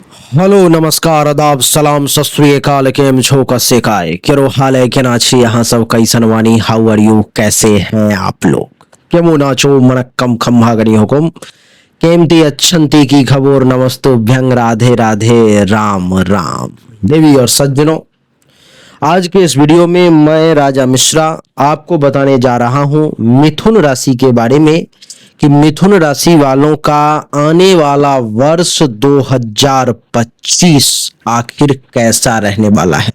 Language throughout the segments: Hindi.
हेलो नमस्कार आदाब सलाम सत श्री अकाल केम छो कसे काय केरो हाल है केना छी यहाँ सब कैसन वानी हाउ आर यू कैसे हैं आप लोग केमो नाचो मनक्कम खम्हा गनी हुकुम केमती अच्छंती की खबर नमस्तो भ्यंग राधे राधे राम राम देवी और सज्जनों। आज के इस वीडियो में मैं राजा मिश्रा आपको बताने जा रहा हूं मिथुन राशि के बारे में कि मिथुन राशि वालों का आने वाला वर्ष 2025 आखिर कैसा रहने वाला है,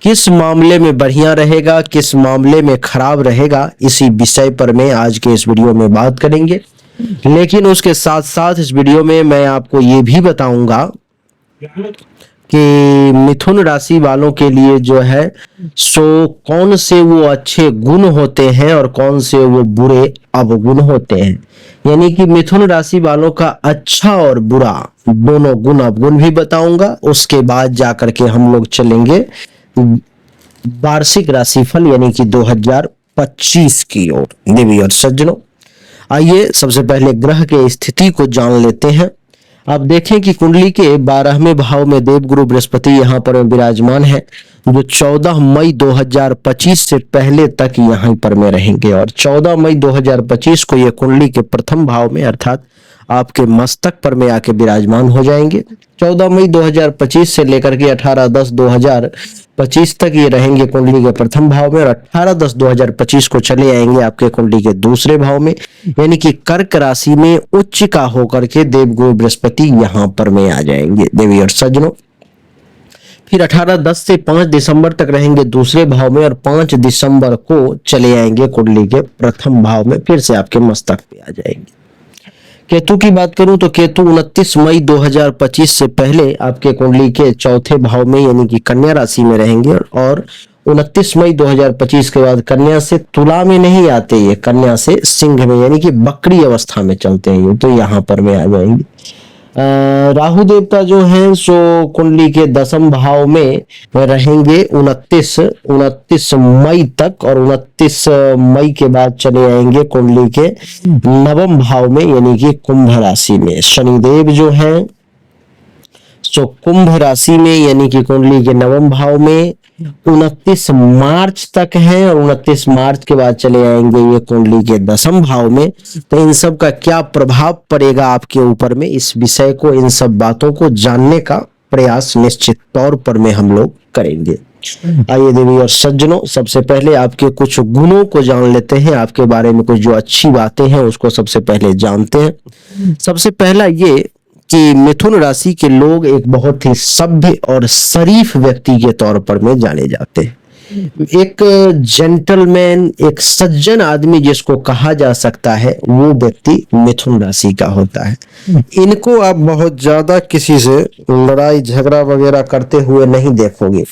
किस मामले में बढ़िया रहेगा, किस मामले में खराब रहेगा, इसी विषय पर मैं आज के इस वीडियो में बात करेंगे। लेकिन उसके साथ साथ इस वीडियो में मैं आपको ये भी बताऊंगा कि मिथुन राशि वालों के लिए जो है सो कौन से वो अच्छे गुण होते हैं और कौन से वो बुरे अवगुण होते हैं, यानी कि मिथुन राशि वालों का अच्छा और बुरा दोनों गुण अवगुण भी बताऊंगा। उसके बाद जाकर के हम लोग चलेंगे वार्षिक राशिफल यानी कि 2025 की ओर। देवी और सज्जनों, आइए सबसे पहले ग्रह के स्थिति को जान लेते हैं। आप देखें कि कुंडली के 12वें भाव में देवगुरु बृहस्पति यहाँ पर विराजमान है, जो 14 मई 2025 से पहले तक यहाँ पर में रहेंगे और 14 मई 2025 को ये कुंडली के प्रथम भाव में अर्थात आपके मस्तक पर में आके विराजमान हो जाएंगे। 14 मई 2025 से लेकर के 18-10-2025 तक ये रहेंगे कुंडली के प्रथम भाव में और 18-10-2025 को चले आएंगे आपके कुंडली के दूसरे भाव में, यानी कि कर्क राशि में उच्च का होकर के देवगुरु बृहस्पति यहाँ पर में आ जाएंगे। देवी और सज्जनों, फिर 18-10 से 5 दिसंबर तक रहेंगे दूसरे भाव में और 5 दिसंबर को चले आएंगे कुंडली के प्रथम भाव में, फिर से आपके मस्तक पे आ जाएंगे। केतु की बात करूं तो केतु 29 मई 2025 से पहले आपके कुंडली के चौथे भाव में यानी कि कन्या राशि में रहेंगे और 29 मई 2025 के बाद कन्या से तुला में नहीं आते, ये कन्या से सिंह में यानी कि बकरी अवस्था में चलते हैं, ये तो यहाँ पर में आ जाएंगे। राहु देवता जो हैं सो कुंडली के 10वें भाव में रहेंगे 29 मई तक और 29 मई के बाद चले आएंगे कुंडली के 9वें भाव में यानी कि कुंभ राशि में। शनिदेव जो हैं सो कुंभ राशि में यानी कि कुंडली के 9वें भाव में 29 मार्च तक है और 29 मार्च के बाद चले आएंगे ये कुंडली के 10वें भाव में। तो इन सब का क्या प्रभाव पड़ेगा आपके ऊपर में, इस विषय को, इन सब बातों को जानने का प्रयास निश्चित तौर पर में हम लोग करेंगे। आइए देवी और सज्जनों, सबसे पहले आपके कुछ गुणों को जान लेते हैं, आपके बारे में कुछ जो अच्छी बातें हैं उसको सबसे पहले जानते हैं। सबसे पहला ये कि मिथुन राशि के लोग एक बहुत ही सभ्य और शरीफ व्यक्ति के तौर पर में जाने जाते हैं। एक जेंटलमैन, एक सज्जन आदमी जिसको कहा जा सकता है वो व्यक्ति मिथुन राशि का होता है। इनको आप बहुत ज्यादा किसी से लड़ाई झगड़ा वगैरह करते हुए नहीं देखोगे।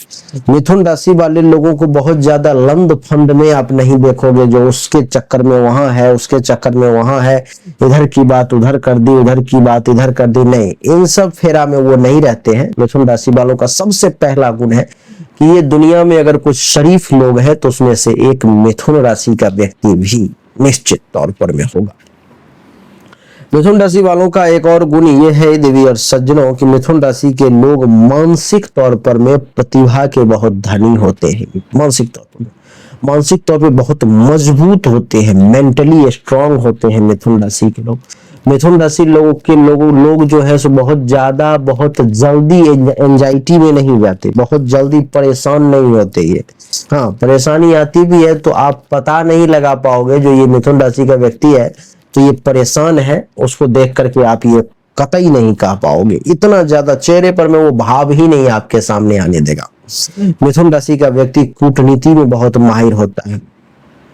मिथुन राशि वाले लोगों को बहुत ज्यादा लंद फंद में आप नहीं देखोगे, जो उसके चक्कर में वहां है, उसके चक्कर में वहां है, इधर की बात उधर कर दी, उधर की बात इधर कर दी, नहीं, इन सब फेरा में वो नहीं रहते हैं। मिथुन राशि वालों का सबसे पहला गुण है कि ये दुनिया में अगर कुछ शरीफ लोग हैं तो उसमें से एक मिथुन राशि का व्यक्ति भी निश्चित तौर पर में होगा। मिथुन राशि वालों का एक और गुण ये है देवी और सज्जनों कि मिथुन राशि के लोग मानसिक तौर पर में प्रतिभा के बहुत धनी होते हैं। मानसिक तौर पे बहुत मजबूत होते हैं, मेंटली स्ट्रांग होते हैं मिथुन राशि के लोग। मिथुन राशि लोग जो है सो बहुत जल्दी एंजाइटी में नहीं जाते, बहुत जल्दी परेशान नहीं होते। ये हाँ, परेशानी आती भी है तो आप पता नहीं लगा पाओगे जो ये मिथुन राशि का व्यक्ति है तो ये परेशान है, उसको देख करके आप ये कतई नहीं कह पाओगे। इतना ज्यादा चेहरे पर में वो भाव ही नहीं आपके सामने आने देगा। मिथुन राशि का व्यक्ति कूटनीति में बहुत माहिर होता है,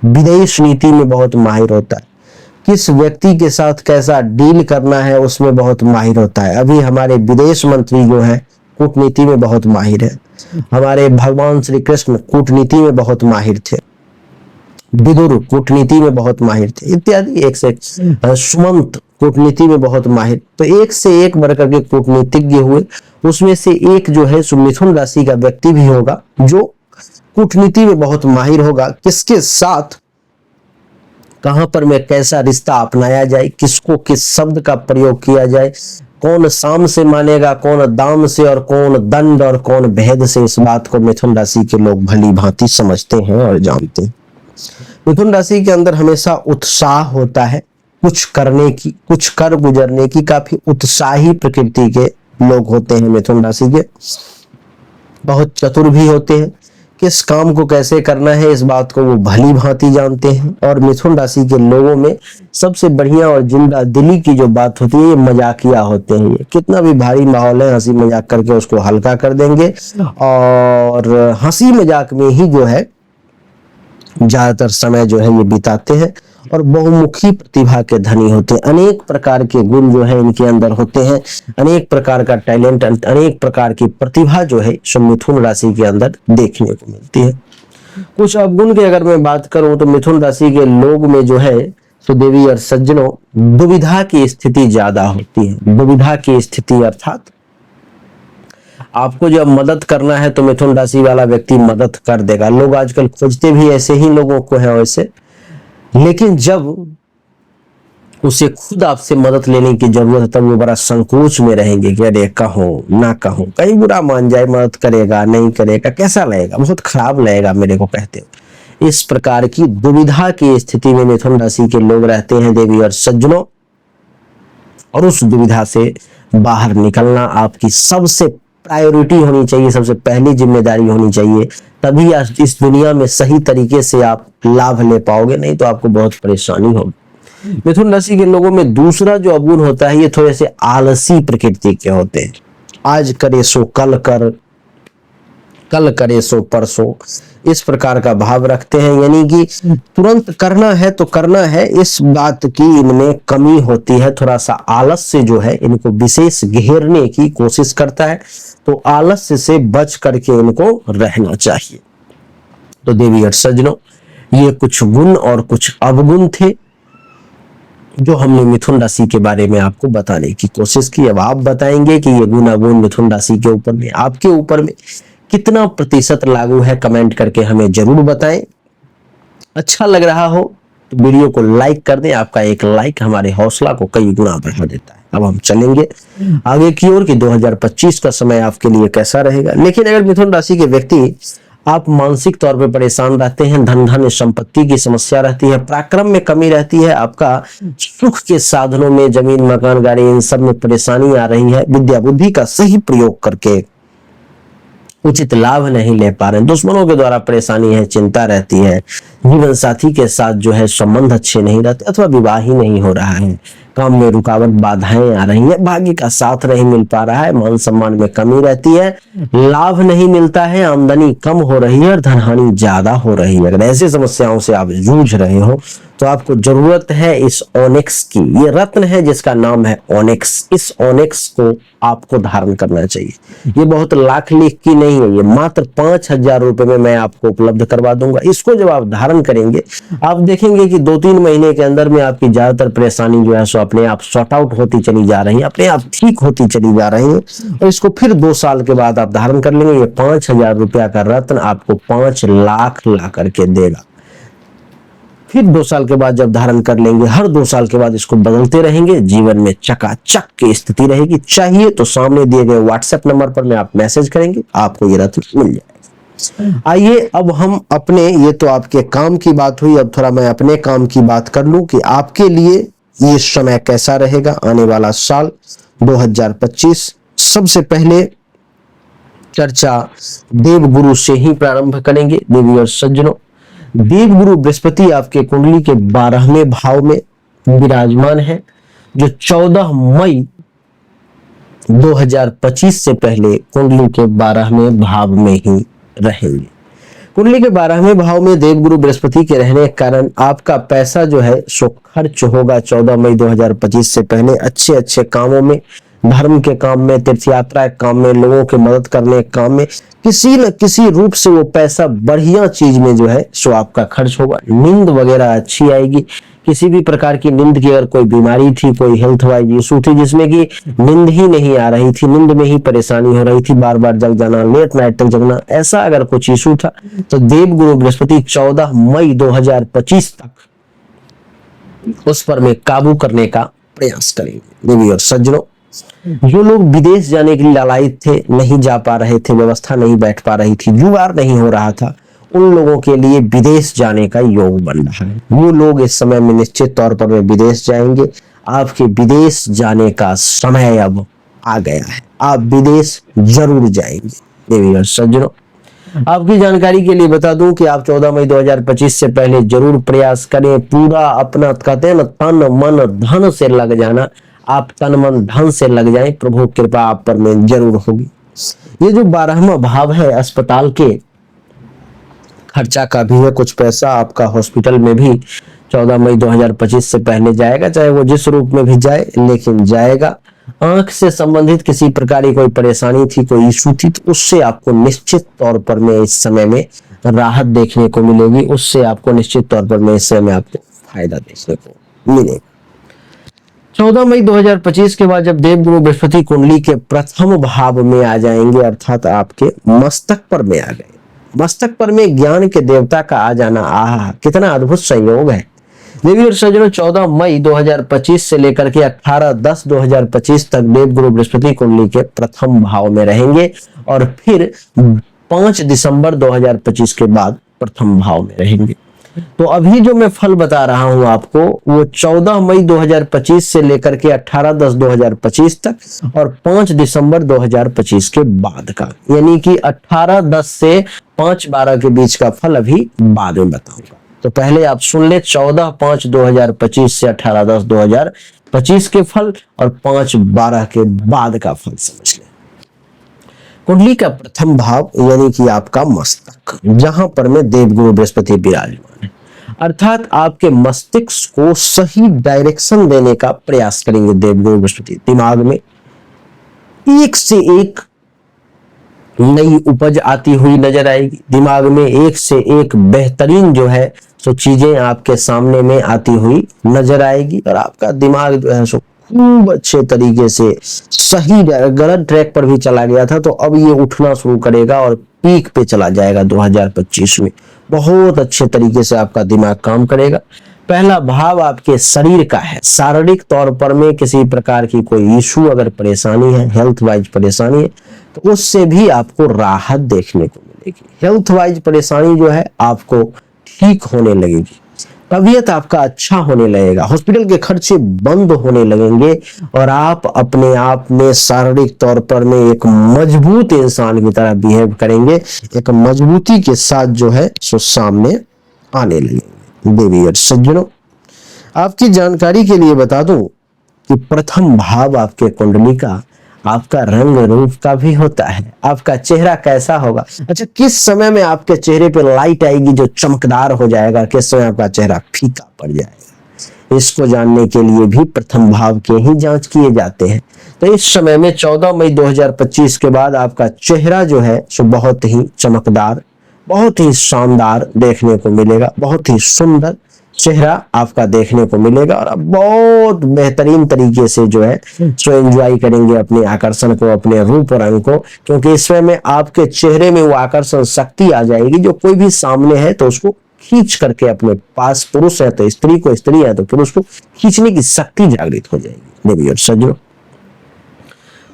विदेश नीति में बहुत माहिर होता है, किस व्यक्ति के साथ कैसा डील करना है उसमें बहुत माहिर होता है। अभी हमारे विदेश मंत्री जो हैं कूटनीति में बहुत माहिर है, हमारे भगवान श्री कृष्ण कूटनीति में बहुत माहिर थे, विदुर कूटनीति में बहुत माहिर थे, इत्यादि एक से एक, सुमंत कूटनीति में बहुत माहिर। तो एक से एक बढ़ करके कूटनीतिज्ञ हुए, उसमें से एक जो है मिथुन राशि का व्यक्ति भी होगा जो कूटनीति में बहुत माहिर होगा। किसके साथ कहां पर में कैसा रिश्ता अपनाया जाए, किसको किस शब्द का प्रयोग किया जाए, कौन साम से मानेगा, कौन दाम से, और कौन दंड और कौन भेद से, इस बात को मिथुन राशि के लोग भली भांति समझते हैं और जानते हैं। मिथुन राशि के अंदर हमेशा उत्साह होता है कुछ करने की, कुछ कर गुजरने की। काफी उत्साही प्रकृति के लोग होते हैं मिथुन राशि के। बहुत चतुर भी होते हैं, किस काम को कैसे करना है इस बात को वो भली भांति जानते हैं। और मिथुन राशि के लोगों में सबसे बढ़िया और जिंदा दिली की जो बात होती है, ये मजाकिया होते हैं। ये कितना भी भारी माहौल है, हंसी मजाक करके उसको हल्का कर देंगे, और हंसी मजाक में ही जो है ज्यादातर समय जो है ये बिताते हैं। और बहुमुखी प्रतिभा के धनी होते हैं, अनेक प्रकार के गुण जो है इनके अंदर होते हैं, अनेक प्रकार का टैलेंट, अनेक प्रकार की प्रतिभा जो है सो मिथुन राशि के अंदर देखने को मिलती है। कुछ अवगुण की अगर मैं बात करूं तो मिथुन राशि के लोग में जो है सो देवी और सज्जनों, दुविधा की स्थिति ज्यादा होती है। दुविधा की स्थिति अर्थात आपको जब मदद करना है तो मिथुन राशि वाला व्यक्ति मदद कर देगा। लोग आजकल खोजते भी ऐसे ही लोगों को है वैसे, लेकिन जब उसे खुद आपसे मदद लेने की जरूरत है तब वो बड़ा संकोच में रहेंगे कि अरे कहूं ना कहूं, कहीं बुरा मान जाए, मदद करेगा नहीं करेगा, कैसा लगेगा, बहुत खराब लगेगा मेरे को कहते हो। इस प्रकार की दुविधा की स्थिति में मिथुन राशि के लोग रहते हैं देवी और सज्जनों, और उस दुविधा से बाहर निकलना आपकी सबसे प्रायोरिटी होनी चाहिए, सबसे पहली जिम्मेदारी होनी चाहिए। तभी इस दुनिया में सही तरीके से आप लाभ ले पाओगे, नहीं तो आपको बहुत परेशानी होगी। मिथुन राशि के लोगों में दूसरा जो अवगुण होता है, ये थोड़े से आलसी प्रकृति के होते हैं। आज करे सो कल कर, कल करे सो परसों, इस प्रकार का भाव रखते हैं। यानी कि तुरंत करना है तो करना है, इस बात की इनमें कमी होती है। थोड़ा सा आलस्य जो है इनको विशेष घेरने की कोशिश करता है, तो आलस्य से बच करके इनको रहना चाहिए। तो देवी और सज्जनों, ये कुछ गुण और कुछ अवगुण थे जो हमने मिथुन राशि के बारे में आपको बताने की कोशिश की। अब आप बताएंगे कि ये गुण अवगुण मिथुन राशि के ऊपर में, आपके ऊपर में कितना प्रतिशत लागू है, कमेंट करके हमें जरूर बताएं। अच्छा लग रहा हो तो वीडियो को लाइक कर दें, आपका एक लाइक हमारे हौसला को कई गुना बढ़ा देता है। अब हम चलेंगे आगे की ओर कि 2025 का समय आपके लिए कैसा रहेगा। लेकिन अगर मिथुन राशि के व्यक्ति आप मानसिक तौर पे परेशान रहते हैं, धन संपत्ति की समस्या रहती है, पराक्रम में कमी रहती है, आपका सुख के साधनों में जमीन मकान गाड़ी इन सब में परेशानी आ रही है, विद्या बुद्धि का सही प्रयोग करके उचित लाभ नहीं ले पा रहे, दुश्मनों के द्वारा परेशानी है, चिंता रहती है, जीवन साथी के साथ जो है संबंध अच्छे नहीं रहते, अथवा विवाह ही नहीं हो रहा है, काम में रुकावट बाधाएं आ रही है, भाग्य का साथ नहीं मिल पा रहा है, मान सम्मान में कमी रहती है, लाभ नहीं मिलता है, आमदनी कम हो रही है और धन हानि ज्यादा हो रही है। अगर ऐसी समस्याओं से आप जूझ रहे हो तो आपको जरूरत है इस ओनिक्स की। ये रत्न है जिसका नाम है ओनिक्स। इस ओनिक्स को आपको धारण करना चाहिए। ये बहुत लाख लीख की नहीं है, ये मात्र 5,000 रुपए में मैं आपको उपलब्ध करवा दूंगा। इसको जब आप धारण करेंगे आप देखेंगे कि 2-3 महीने के अंदर में आपकी ज्यादातर परेशानी जो है सो अपने आप सॉर्ट आउट होती चली जा रही है, अपने आप ठीक होती चली जा रही है। और इसको फिर 2 साल के बाद आप धारण कर लेंगे। ये 5,000 रुपया का रत्न आपको 5 लाख ला करके देगा। फिर 2 साल के बाद जब धारण कर लेंगे, हर 2 साल के बाद इसको बदलते रहेंगे, जीवन में चकाचक की स्थिति रहेगी। चाहिए तो सामने दिए गए व्हाट्सएप नंबर पर में आप मैसेज करेंगे, आपको ये रत्न मिल जाएगा। आइए अब हम अपने, ये तो आपके काम की बात हुई, अब थोड़ा मैं अपने काम की बात कर लूं कि आपके लिए ये समय कैसा रहेगा आने वाला साल 2025। सबसे पहले चर्चा देवगुरु से ही प्रारंभ करेंगे। देवी और सज्जनों, देवगुरु बृहस्पति आपके कुंडली के 12वें भाव में विराजमान है, जो 14 मई 2025 से पहले कुंडली के 12वें भाव में ही रहेंगे। कुंडली के 12वें भाव में देवगुरु बृहस्पति के रहने के कारण आपका पैसा जो है सो खर्च होगा 14 मई 2025 से पहले अच्छे अच्छे कामों में, धर्म के काम में, तीर्थ यात्रा के काम में, लोगों की मदद करने के काम में, किसी न किसी रूप से वो पैसा बढ़िया चीज में जो है सो आपका खर्च होगा। नींद वगैरह अच्छी आएगी। किसी भी प्रकार की नींद की अगर कोई बीमारी थी, कोई हेल्थ वाइज इशू थी जिसमें कि नींद ही नहीं आ रही थी, नींद में ही परेशानी हो रही थी, बार बार जग जाना, लेट नाइट तक जगना, ऐसा अगर कुछ इशू था तो देवगुरु बृहस्पति 14 मई 2025 तक उस पर में काबू करने का प्रयास करेंगे। देवी और सज्जनों, जो लोग विदेश जाने के लिए लालायित थे, नहीं जा पा रहे थे, व्यवस्था नहीं बैठ पा रही थी, जुगाड़ नहीं हो रहा था, उन लोगों के लिए विदेश जाने का योग बन रहा है। वो लोग इस समय में निश्चित तौर पर वे विदेश जाएंगे। आपके विदेश जाने का समय अब आ गया है, आप विदेश जरूर जाएंगे। देवी और सज्जनों, आपकी जानकारी के लिए बता दूं कि आप 14 मई 2025 से पहले जरूर प्रयास करें, पूरा अपना कहते हैं ना तन मन धन से लग जाना, आप तन मन धन से लग जाएं, प्रभु कृपा आप पर में जरूर होगी। ये जो 12वां भाव है, अस्पताल के खर्चा का भी है, कुछ पैसा आपका हॉस्पिटल में भी 14 मई 2025 से पहले जाएगा, चाहे वो जिस रूप में भी जाए, लेकिन जाएगा। आंख से संबंधित किसी प्रकार की कोई परेशानी थी, कोई इशू थी, तो उससे आपको निश्चित तौर पर में इस समय में राहत देखने को मिलेगी, उससे आपको निश्चित तौर पर में इस समय में आपको फायदा देखने को मिलेगा। 14 मई 2025 के बाद जब देवगुरु बृहस्पति कुंडली के प्रथम भाव में आ जाएंगे, अर्थात आपके मस्तक पर में आ गए, मस्तक पर में ज्ञान के देवता का आ जाना, आहा कितना अद्भुत संयोग है। देवी और सज्जनों, 14 मई 2025 से लेकर के 18/10/2025 तक देवगुरु बृहस्पति कुंडली के प्रथम भाव में रहेंगे और फिर 5 दिसंबर 2025 के बाद प्रथम भाव में रहेंगे। तो अभी जो मैं फल बता रहा हूं आपको, वो 14 मई 2025 से लेकर के 18/10/2025 तक और 5 दिसंबर 2025 के बाद का, यानी कि 18/10 से 5/12 के बीच का फल अभी बाद में बताऊंगा। तो पहले आप सुन ले 14/5/2025 से 18/10/2025 के फल और 5/12 के बाद का फल समझ ले। कुंडली का प्रथम भाव यानी कि आपका मस्तक, जहां पर में देवगुरु बृहस्पति विराजमान है, अर्थात आपके मस्तिष्क को सही डायरेक्शन देने का प्रयास करेंगे देवगुरु बृहस्पति। दिमाग में एक से एक नई उपज आती हुई नजर आएगी, दिमाग में एक से एक बेहतरीन जो है सो चीजें आपके सामने में आती हुई नजर आएगी और आपका दिमाग जो है सो खूब अच्छे तरीके से सही, गलत ट्रैक पर भी चला गया था तो अब ये उठना शुरू करेगा और पीक पे चला जाएगा 2025 में। बहुत अच्छे तरीके से आपका दिमाग काम करेगा। पहला भाव आपके शरीर का है, शारीरिक तौर पर में किसी प्रकार की कोई इशू अगर परेशानी है, हेल्थ वाइज परेशानी है, तो उससे भी आपको राहत देखने को मिलेगी। हेल्थ वाइज परेशानी जो है आपको ठीक होने लगेगी, तबीयत आपका अच्छा होने लगेगा, हॉस्पिटल के खर्चे बंद होने लगेंगे और आप अपने आप में शारीरिक तौर पर में एक मजबूत इंसान की तरह बिहेव करेंगे, एक मजबूती के साथ जो है सो सामने आने लगेंगे। देवी और सज्जनों, आपकी जानकारी के लिए बता दूं कि प्रथम भाव आपके कुंडली का आपका रंग रूप का भी होता है। आपका चेहरा कैसा होगा, अच्छा किस समय में आपके चेहरे पे लाइट आएगी जो चमकदार हो जाएगा, किस समय आपका चेहरा फीका पड़ जाएगा, इसको जानने के लिए भी प्रथम भाव के ही जांच किए जाते हैं। तो इस समय में 14 मई 2025 के बाद आपका चेहरा जो है सो बहुत ही चमकदार, बहुत ही शानदार देखने को मिलेगा, बहुत ही सुंदर चेहरा आपका देखने को मिलेगा और आप बहुत बेहतरीन तरीके से जो है सो एंजॉय करेंगे अपने आकर्षण को, अपने रूप रंग को, क्योंकि इस समय में आपके चेहरे में वो आकर्षण शक्ति आ जाएगी जो कोई भी सामने है तो उसको खींच करके अपने पास, पुरुष है तो स्त्री को, स्त्री है तो पुरुष को खींचने की शक्ति जागृत हो जाएगी। देवी और सज्जनों,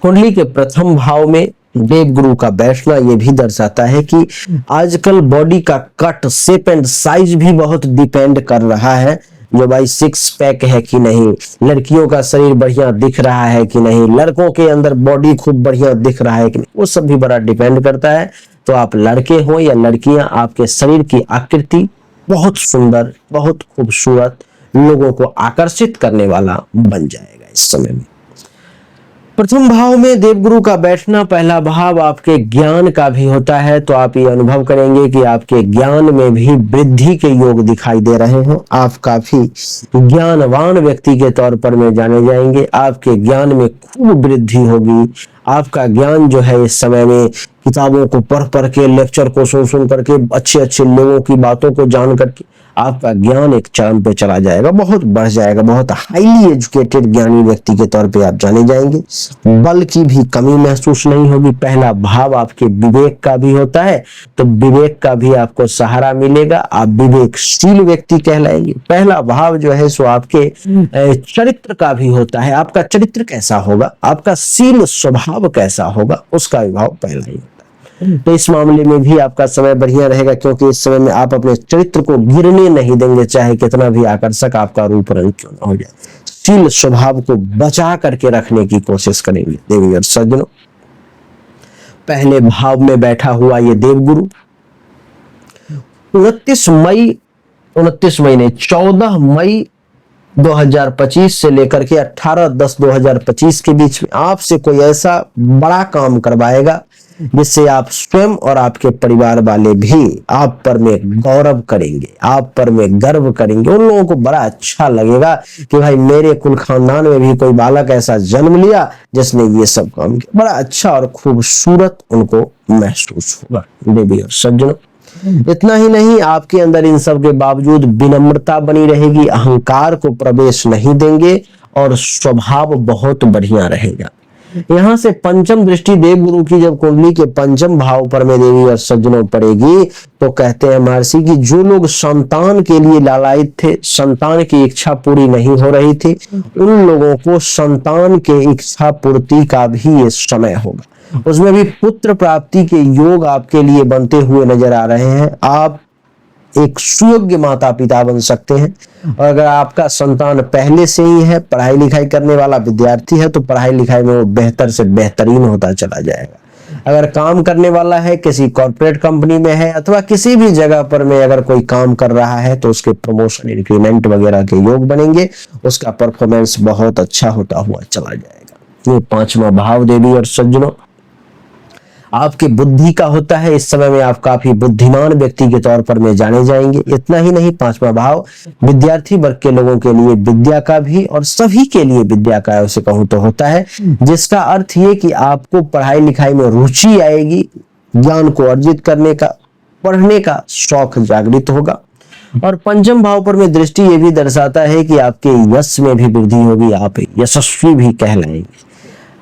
कुंडली के प्रथम भाव में देवगुरु का बैठना ये भी दर्शाता है कि आजकल बॉडी का कट, शेप एंड साइज भी बहुत डिपेंड कर रहा है, जो भाई सिक्स पैक है कि नहीं, लड़कियों का शरीर बढ़िया दिख रहा है कि नहीं, लड़कों के अंदर बॉडी खूब बढ़िया दिख रहा है कि नहीं, वो सब भी बड़ा डिपेंड करता है। तो आप लड़के हो या लड़कियां, आपके शरीर की आकृति बहुत सुंदर, बहुत खूबसूरत, लोगों को आकर्षित करने वाला बन जाएगा इस समय में। प्रथम भाव में देवगुरु का बैठना, पहला भाव आपके ज्ञान का भी होता है, तो आप ये अनुभव करेंगे कि आपके ज्ञान में भी वृद्धि के योग दिखाई दे रहे हैं। आप काफी ज्ञानवान व्यक्ति के तौर पर में जाने जाएंगे, आपके ज्ञान में खूब वृद्धि होगी। आपका ज्ञान जो है इस समय में किताबों को पढ़ के, लेक्चर को सुन करके, अच्छे अच्छे लोगों की बातों को जान करके आपका ज्ञान एक चरम पे चला जाएगा, बहुत बढ़ जाएगा, बहुत हाईली एजुकेटेड ज्ञानी व्यक्ति के तौर पे आप जाने जाएंगे। बल की भी कमी महसूस नहीं होगी। पहला भाव आपके विवेक का भी होता है, तो विवेक का भी आपको सहारा मिलेगा, आप विवेकशील व्यक्ति कहलाएंगे। पहला भाव जो है सो आपके चरित्र का भी होता है, आपका चरित्र कैसा होगा, आपका शील स्वभाव कैसा होगा, उसका विभाव पहला ही होता है। तो इस मामले में भी आपका समय बढ़िया रहेगा, क्योंकि इस समय में आप अपने चरित्र को गिरने नहीं देंगे, चाहे कितना भी आकर्षक आपका रूप रंग क्यों न हो जाए। शील स्वभाव को बचा करके रखने की कोशिश करेंगे देवी और सज्जनों। पहले भाव में बैठा हुआ ये देवगुरु 29 मई ने 14 मई 2025 से लेकर के 18/10/2025 के बीच में आपसे कोई ऐसा बड़ा काम करवाएगा जिससे आप स्वयं और आपके परिवार वाले भी आप पर में गौरव करेंगे, आप पर में गर्व करेंगे। उन लोगों को बड़ा अच्छा लगेगा कि भाई मेरे कुल खानदान में भी कोई बालक ऐसा जन्म लिया जिसने ये सब काम किया। बड़ा अच्छा और खूबसूरत उनको महसूस होगा देवी और सज्जनों। इतना ही नहीं, आपके अंदर इन सब के बावजूद विनम्रता बनी रहेगी, अहंकार को प्रवेश नहीं देंगे और स्वभाव बहुत बढ़िया रहेगा। यहां से पंचम दृष्टि देवगुरु की जब कुंडली के पंचम भाव पर में देवी और सज्जनों पड़ेगी, तो कहते हैं महर्षि कि जो लोग संतान के लिए लालायित थे, संतान की इच्छा पूरी नहीं हो रही थी, उन लोगों को संतान के इच्छा पूर्ति का भी ये समय होगा। उसमें भी पुत्र प्राप्ति के योग आपके लिए बनते हुए नजर आ रहे हैं। आप एक सुयोग्य माता पिता बन सकते हैं। और अगर आपका संतान पहले से ही है, पढ़ाई लिखाई करने वाला विद्यार्थी है, तो पढ़ाई लिखाई में वो बेहतर से बेहतरीन होता चला जाएगा। अगर काम करने वाला है, किसी कॉर्पोरेट कंपनी में है अथवा किसी भी जगह पर में अगर कोई काम कर रहा है, तो उसके प्रमोशन इंक्रीमेंट वगैरह के योग बनेंगे, उसका परफॉर्मेंस बहुत अच्छा होता हुआ चला जाएगा। ये पांचवा भाव देवी और सज्जनों आपके बुद्धि का होता है। इस समय में आप काफी बुद्धिमान व्यक्ति के तौर पर में जाने जाएंगे। इतना ही नहीं, पांचवा भाव विद्यार्थी वर्ग के लोगों के लिए विद्या का भी और सभी के लिए विद्या का उसे कहूं तो होता है, जिसका अर्थ ये कि आपको पढ़ाई लिखाई में रुचि आएगी, ज्ञान को अर्जित करने का, पढ़ने का शौक जागृत होगा। और पंचम भाव पर में दृष्टि ये भी दर्शाता है कि आपके यश में भी वृद्धि होगी, आप यशस्वी भी कहलाएंगे।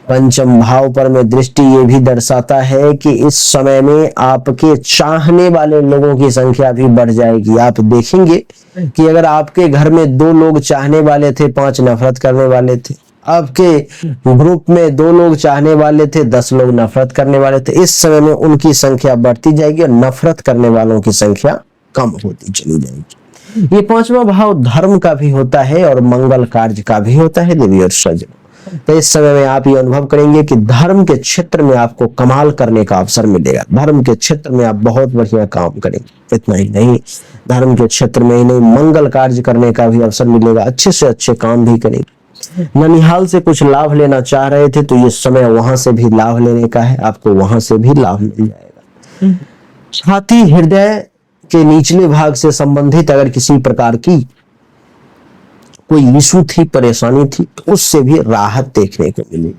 पंचम भाव पर में दृष्टि ये भी दर्शाता है कि इस समय में आपके चाहने वाले लोगों की संख्या भी बढ़ जाएगी। आप देखेंगे कि अगर आपके घर में 2 लोग चाहने वाले थे, 5 नफरत करने वाले थे। आपके ग्रुप में 2 लोग चाहने वाले थे, 10 लोग नफरत करने वाले थे। इस समय में उनकी संख्या बढ़ती जाएगी और नफरत करने वालों की संख्या कम होती चली जाएगी। ये पांचवा भाव धर्म का भी होता है और मंगल कार्य का भी होता है देवी और सज्जनों। तो इस समय में आप ये अनुभव करेंगे कि धर्म के क्षेत्र में आपको कमाल करने का अवसर मिलेगा। धर्म के क्षेत्र में आप बहुत बढ़िया काम करेंगे। इतना ही नहीं, धर्म के क्षेत्र में ही नहीं, मंगल कार्य करने का भी अवसर मिलेगा। अच्छे से अच्छे काम भी करेंगे। ननिहाल से कुछ लाभ लेना चाह रहे थे, तो ये समय वहां से भी लाभ लेने का है, आपको वहां से भी लाभ मिल जाएगा। छाती हृदय के निचले भाग से संबंधित अगर किसी प्रकार की कोई इशू थी, परेशानी थी, तो उससे भी राहत देखने को मिलेगी।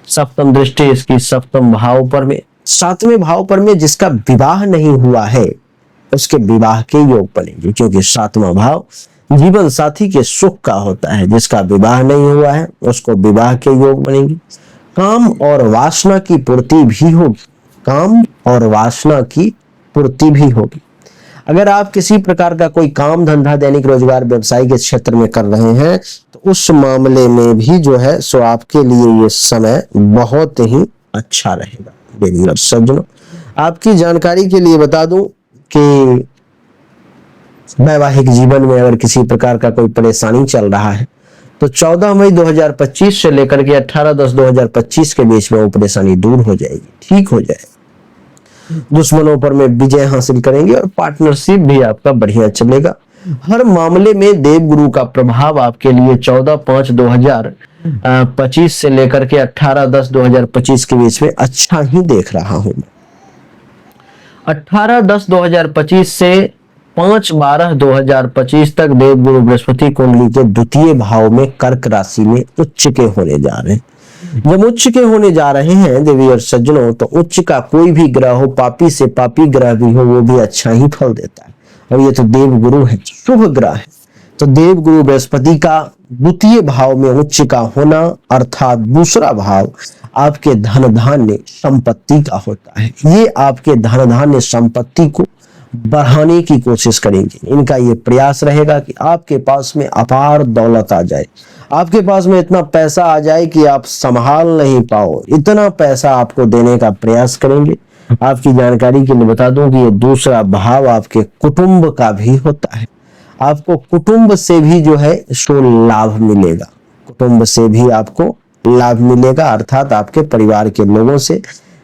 सप्तम दृष्टि इसकी सप्तम भाव पर में, 7वें भाव पर में जिसका विवाह नहीं हुआ है उसके विवाह के योग बनेंगे, क्योंकि 7वां भाव जीवन साथी के सुख का होता है। जिसका विवाह नहीं हुआ है उसको विवाह के योग बनेंगे। काम और वासना की पूर्ति भी होगी, काम और वासना की पूर्ति भी होगी। अगर आप किसी प्रकार का कोई काम धंधा दैनिक रोजगार व्यवसाय के क्षेत्र में कर रहे हैं, तो उस मामले में भी जो है सो आपके लिए ये समय बहुत ही अच्छा रहेगा देवी और सज्जनों। आपकी जानकारी के लिए बता दूं कि वैवाहिक जीवन में अगर किसी प्रकार का कोई परेशानी चल रहा है, तो 14 मई 2025 से लेकर के 18/10/2025 के बीच में वो परेशानी दूर हो जाएगी, ठीक हो जाएगी। दुश्मनों पर में विजय हासिल करेंगे और पार्टनरशिप भी आपका बढ़िया चलेगा। हर मामले में देवगुरु का प्रभाव आपके लिए 14/5/2025 से लेकर के 18/10/2025 के बीच में अच्छा ही देख रहा हूं। 18/10/2025 से 5/12/2025 तक देवगुरु बृहस्पति कुंडली के द्वितीय भाव में कर्क राशि में उच्च के होने जा रहे हैं। जब उच्च के होने जा रहे हैं देवी और सज्जनों, तो उच्च का कोई भी ग्रह हो, पापी से पापी ग्रह भी हो, वो भी अच्छा ही फल देता है। और ये तो देव गुरु है, शुभ ग्रह है। तो देव गुरु बृहस्पति का द्वितीय भाव में उच्च का होना अर्थात दूसरा भाव आपके धन धान्य संपत्ति का होता है। ये आपके धन धान्य संपत्ति को बढ़ाने की कोशिश करेंगे। इनका ये प्रयास रहेगा कि आपके पास में अपार दौलत आ जाए, आपके पास में इतना पैसा आ जाए कि आप संभाल नहीं पाओ, इतना पैसा आपको देने का प्रयास करेंगे। आपकी जानकारी के लिए बता दूं कि ये दूसरा भाव आपके कुटुंब का भी होता है। आपको कुटुंब से भी जो है सो लाभ मिलेगा, कुटुंब से भी आपको लाभ मिलेगा अर्थात आपके परिवार के लोगों से,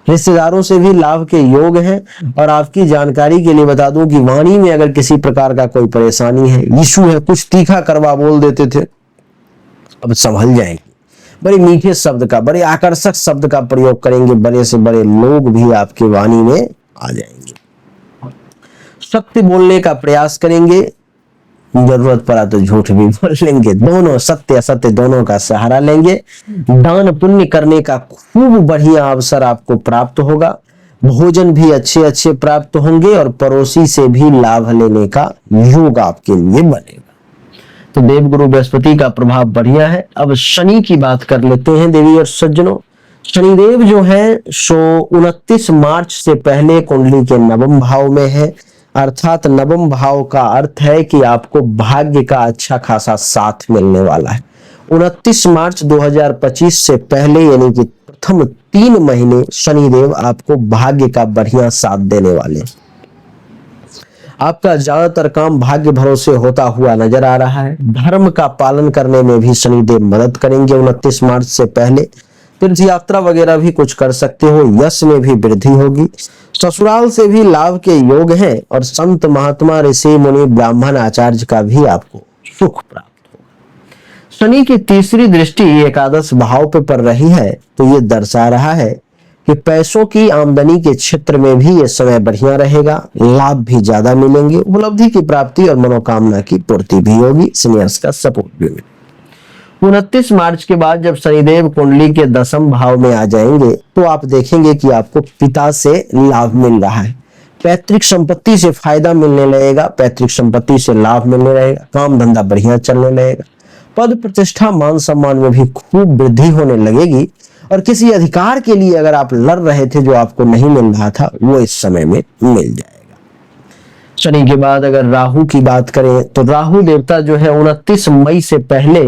रिश्तेदारों से भी लाभ के योग हैं। और आपकी जानकारी के लिए बता दूं कि वाणी में अगर किसी प्रकार का कोई परेशानी है, इशू है, कुछ तीखा करवा बोल देते थे, अब संभल जाएंगे। बड़े मीठे शब्द का, बड़े आकर्षक शब्द का प्रयोग करेंगे, बड़े से बड़े लोग भी आपकी वाणी में आ जाएंगे। सत्य बोलने का प्रयास करेंगे, जरूरत पड़ा तो झूठ भी बोल लेंगे, दोनों सत्य असत्य दोनों का सहारा लेंगे। दान पुण्य करने का खूब बढ़िया अवसर आपको प्राप्त होगा, भोजन भी अच्छे अच्छे प्राप्त होंगे और पड़ोसी से भी लाभ लेने का योग आपके लिए बनेगा। तो देवगुरु बृहस्पति का प्रभाव बढ़िया है। अब शनि की बात कर लेते हैं देवी और सज्जनों। शनिदेव जो है सो 29 मार्च से पहले कुंडली के नवम भाव में है, अर्थात नवम भाव का अर्थ है कि आपको भाग्य का अच्छा खासा साथ मिलने वाला है। 29 मार्च 2025 से पहले यानी कि प्रथम 3 महीने शनिदेव आपको भाग्य का बढ़िया साथ देने वाले हैं। आपका ज्यादातर काम भाग्य भरोसे होता हुआ नजर आ रहा है। धर्म का पालन करने में भी शनिदेव मदद करेंगे 29 मार्च से पहले। तीर्थ यात्रा वगैरह भी कुछ कर सकते हो, यश में भी वृद्धि होगी, ससुराल से भी लाभ के योग हैं और संत महात्मा ऋषि मुनि ब्राह्मण आचार्य का भी आपको सुख प्राप्त होगा। शनि की तीसरी दृष्टि एकादश भाव पे पड़ रही है, तो ये दर्शा रहा है कि पैसों की आमदनी के क्षेत्र में भी ये समय बढ़िया रहेगा, लाभ भी ज्यादा मिलेंगे, उपलब्धि की प्राप्ति और मनोकामना की पूर्ति भी होगी, सीनियर्स का सपोर्ट भी मिलेगा। 29 मार्च के बाद जब शनिदेव कुंडली के 10वें भाव में आ जाएंगे तो आप देखेंगे कि आपको पिता से लाभ मिल रहा है, पैतृक संपत्ति से फायदा मिलने लगेगा, पैतृक संपत्ति से लाभ मिलने लगेगा, काम धंधा बढ़िया चलने लगेगा, पद प्रतिष्ठा मान सम्मान में भी खूब वृद्धि होने लगेगी और किसी अधिकार के लिए अगर आप लड़ रहे थे जो आपको नहीं मिल रहा था वो इस समय में मिल जाएगा। शनि के बाद अगर राहु की बात करें तो राहु देवता जो है 29 मई से पहले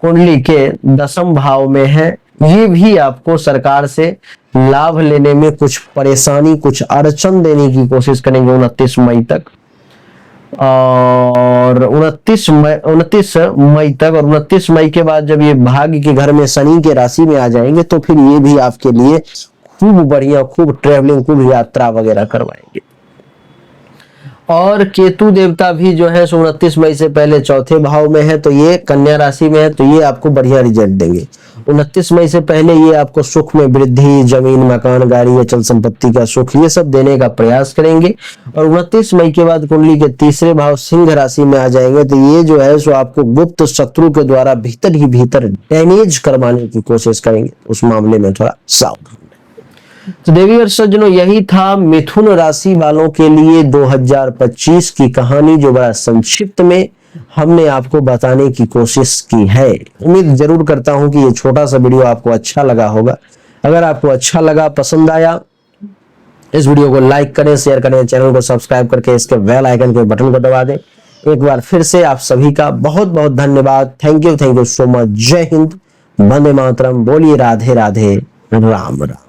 कुंडली के 10वें भाव में है। ये भी आपको सरकार से लाभ लेने में कुछ परेशानी कुछ अड़चन देने की कोशिश करेंगे 29 मई तक और 29 मई तक। और 29 मई के बाद जब ये भाग्य के घर में शनि के राशि में आ जाएंगे तो फिर ये भी आपके लिए खूब बढ़िया, खूब ट्रेवलिंग, खूब यात्रा वगैरह करवाएंगे। और केतु देवता भी जो है 29 मई से पहले 4थे भाव में है, तो ये कन्या राशि में है, तो ये आपको बढ़िया रिजल्ट देंगे। 29 मई से पहले ये आपको सुख में वृद्धि, जमीन मकान गाड़ी अचल संपत्ति का सुख ये सब देने का प्रयास करेंगे। और 29 मई के बाद कुंडली के 3रे भाव सिंह राशि में आ जाएंगे, तो ये जो है सो आपको गुप्त शत्रु के द्वारा भीतर ही भीतर डैमेज करवाने की कोशिश करेंगे, उस मामले में थोड़ा सावधान। तो देवी और सज्जनों यही था मिथुन राशि वालों के लिए 2025 की कहानी, जो बड़ा संक्षिप्त में हमने आपको बताने की कोशिश की है। उम्मीद जरूर करता हूं कि ये छोटा सा वीडियो आपको अच्छा लगा होगा। अगर आपको अच्छा लगा, पसंद आया, इस वीडियो को लाइक करें, शेयर करें, चैनल को सब्सक्राइब करके इसके बेल आइकन के बटन को दबा दें। एक बार फिर से आप सभी का बहुत बहुत धन्यवाद। Thank you so much. जय हिंद, वंदे मातरम। बोलिए राधे राधे, राम राम।